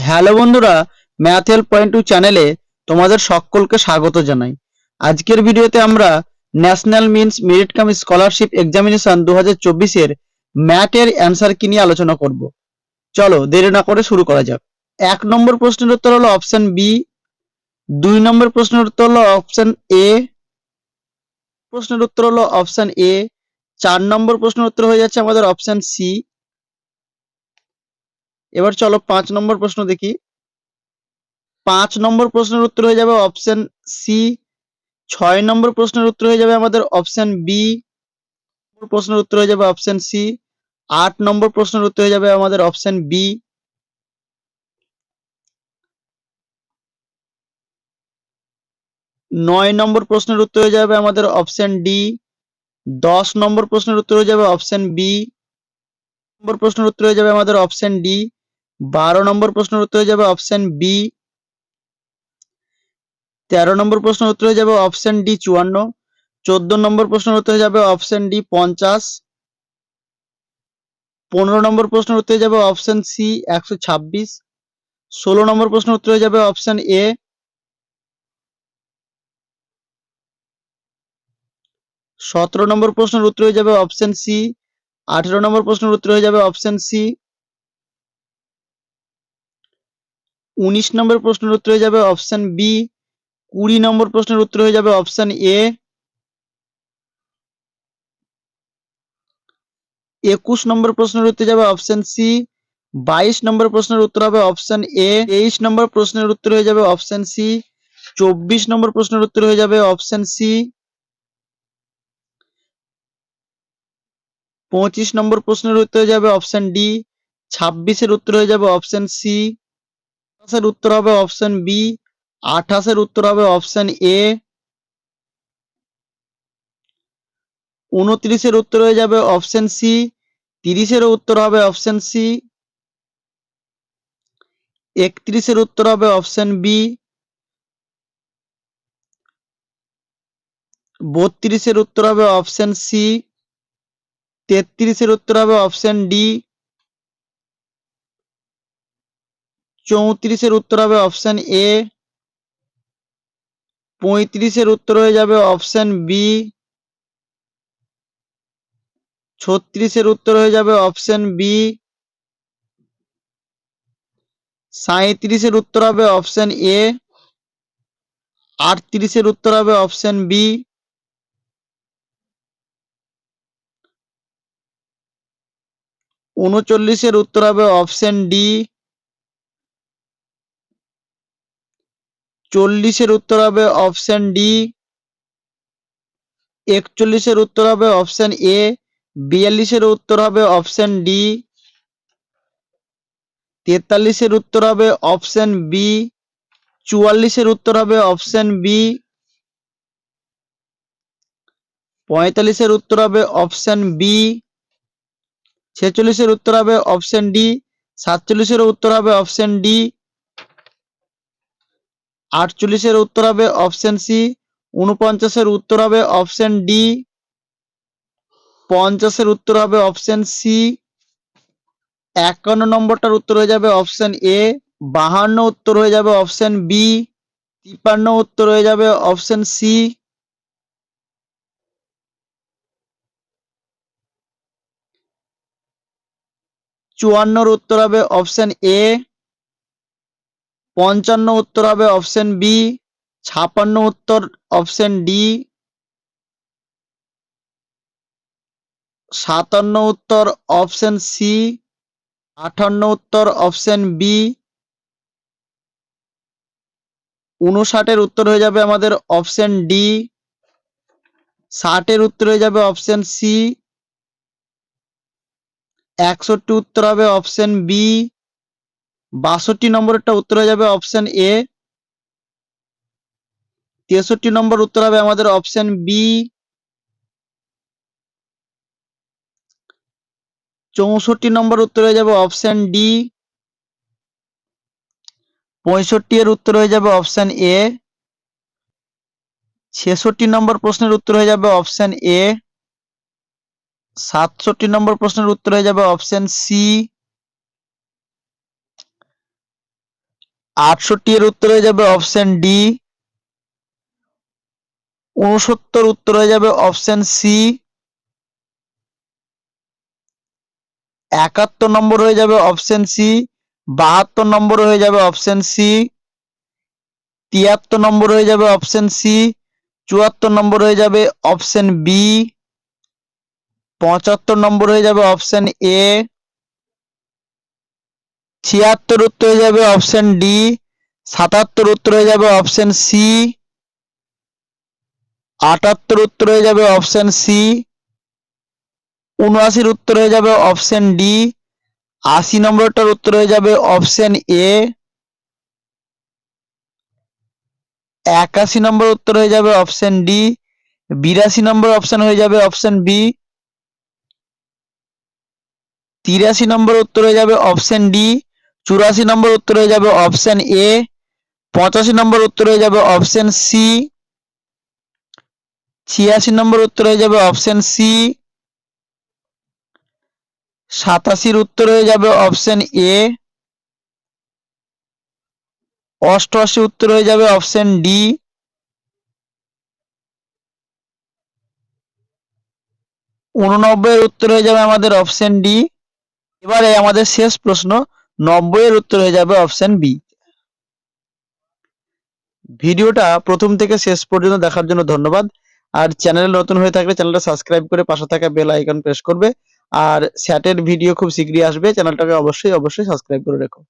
Hello বন্ধুরা, math help point two চ্যানেলে তোমাদের সকলকে স্বাগত জানাই। আজকের ভিডিওতে আমরা national means merit cum scholarship examination 2024 এর ম্যাথের অ্যান্সার কি নিয়ে আলোচনা করব। চলো দেরি না করে শুরু করা যাক। 1 নম্বর প্রশ্নের উত্তর হলো অপশন বি, 2 নম্বর প্রশ্নের উত্তর হলো অপশন এ, প্রশ্নের উত্তর হলো অপশন এ, 4 নম্বর প্রশ্নের উত্তর হয়ে যাচ্ছে আমাদের অপশন সি। এবার চলো 5 নম্বর প্রশ্ন দেখি। 5 নম্বর প্রশ্নের উত্তর হয়ে যাবে অপশন সি। 6 নম্বর প্রশ্নের উত্তর হয়ে যাবে আমাদের অপশন বি, প্রশ্নের উত্তর হয়ে যাবে অপশন সি। 8 নম্বর প্রশ্নের উত্তর হয়ে যাবে আমাদের অপশন বি। 9 নম্বর প্রশ্নের উত্তর হয়ে যাবে আমাদের অপশন ডি। 10 নম্বর প্রশ্নের উত্তর হয়ে যাবে অপশন বি। নম্বর প্রশ্নের উত্তর হয়ে যাবে আমাদের অপশন ডি। 12 নম্বর প্রশ্নের উত্তর হয়ে যাবে অপশন বি। 13 নম্বর প্রশ্নের উত্তর হয়ে যাবে অপশন ডি 54। 14 নম্বর প্রশ্নের উত্তর হয়ে যাবে অপশন ডি 50। 15 নম্বর প্রশ্নের উত্তর হয়ে যাবে অপশন সি 126। 16 নম্বর প্রশ্নের উত্তর হয়ে যাবে অপশন এ। 17 নম্বর প্রশ্নের উত্তর হয়ে যাবে অপশন সি। 18 নম্বর প্রশ্নের উত্তর হয়ে যাবে অপশন সি। 19 নম্বর প্রশ্নের উত্তর হয়ে যাবে অপশন বি। 20 নম্বর প্রশ্নের উত্তর হয়ে যাবে অপশন এ। 21 নম্বর প্রশ্নের উত্তর যাবে অপশন সি। 22 নম্বর প্রশ্নের উত্তর হবে অপশন এ। 23 নম্বর প্রশ্নের উত্তর হয়ে যাবে অপশন সি। 24 নম্বর প্রশ্নের উত্তর হয়ে যাবে অপশন সি। 25 নম্বর প্রশ্নের উত্তর হয়ে যাবে অপশন ডি। 26-এর উত্তর হয়ে যাবে অপশন সি। 27-এর উত্তর হবে অপশন বি। 28-এর উত্তর হবে অপশন এ। 29-এর উত্তর হয়ে যাবে অপশন সি। 30-এর উত্তর হবে অপশন সি। 31-এর উত্তর হবে অপশন বি। 32-এর উত্তর হবে অপশন সি। 33-এর উত্তর হবে অপশন ডি। 34-এর উত্তর হবে অপশন এ। 35-এর উত্তর হয়ে যাবে অপশন বি। 36-এর উত্তর হয়ে যাবে অপশন বি। 37-এর উত্তর হবে অপশন এ। 38-এর উত্তর হবে অপশন বি। 39-এর উত্তর হবে অপশন ডি। 40-এর উত্তর হবে অপশন ডি। 41-এর উত্তর হবে অপশন এ। 42-এর উত্তর হবে অপশন ডি। 43-এর উত্তর হবে অপশন বি। 44-এর উত্তর হবে অপশন বি। 45-এর উত্তর হবে অপশন বি। 46-এর উত্তর হবে অপশন ডি। 47-এর উত্তর হবে অপশন ডি। 48-এর উত্তর হবে অপশন সি। 49-এর উত্তর হবে অপশন ডি। 50-এর উত্তর হবে অপশন সি। 51 নম্বরটার উত্তর হয়ে যাবে অপশন এ। 52 উত্তর হয়ে যাবে অপশন বি। 53 উত্তর হয়ে যাবে অপশন সি। 54 উত্তর হবে অপশন এ। 55 উত্তর হবে অপশন বি। 56 উত্তর অপশন ডি। 57 উত্তর অপশন সি। 58 উত্তর অপশন বি। 59-এর উত্তর হয়ে যাবে আমাদের অপশন ডি। 60-এর উত্তর হয়ে যাবে অপশন সি। 61 উত্তর হবে অপশন বি। 62 নম্বরটা উত্তর হয়ে যাবে অপশন এ। 63 নম্বর উত্তর হবে আমাদের অপশন বি। 64 নম্বর উত্তর হয়ে যাবে অপশন ডি। 65-এর উত্তর হয়ে যাবে অপশন এ। 66 নম্বর প্রশ্নের উত্তর হয়ে যাবে অপশন এ। 67 নম্বর প্রশ্নের উত্তর হয়ে যাবে অপশন সি। 68 এর উত্তর হয়ে যাবে অপশন ডি। 69 উত্তর হয়ে যাবে অপশন সি। 71 নম্বর হয়ে যাবে অপশন সি। 72 নম্বর হয়ে যাবে অপশন সি। 73 নম্বর হয়ে যাবে অপশন সি। 74 নম্বর হয়ে যাবে অপশন বি। 75 নম্বর হয়ে যাবে অপশন এ। 76 উত্তর হয়ে যাবে অপশন ডি। 77 উত্তর হয়ে যাবে অপশন সি। 78 উত্তর হয়ে যাবে অপশন সি। 79 উত্তর হয়ে যাবে অপশন ডি। 80 নম্বরটার উত্তর হয়ে যাবে অপশন এ। 81 নম্বর উত্তর হয়ে যাবে অপশন ডি। 82 নম্বর অপশন হয়ে যাবে অপশন বি। 83 নম্বর উত্তর হয়ে যাবে অপশন ডি। 84 নম্বর উত্তর হয়ে যাবে অপশন এ। 85 নম্বর উত্তর হয়ে যাবে অপশন সি। 86 নম্বর উত্তর হয়ে যাবে অপশন সি। 87 উত্তর হয়ে যাবে অপশন এ। 88 উত্তর হয়ে যাবে অপশন ডি। 89 এর উত্তর হয়ে যাবে আমাদের অপশন ডি। এবারে আমাদের শেষ প্রশ্ন, 90 এর উত্তর হয়ে যাবে অপশন বি। ভিডিওটা প্রথম থেকে শেষ পর্যন্ত দেখার জন্য ধন্যবাদ। আর চ্যানেলে নতুন হয়ে থাকলে চ্যানেলটা সাবস্ক্রাইব করে পাশে থাকা বেল আইকন প্রেস করবে। আর স্যাটের ভিডিও খুব শীঘ্রই আসবে, চ্যানেলটাকে অবশ্যই সাবস্ক্রাইব করে রেখো।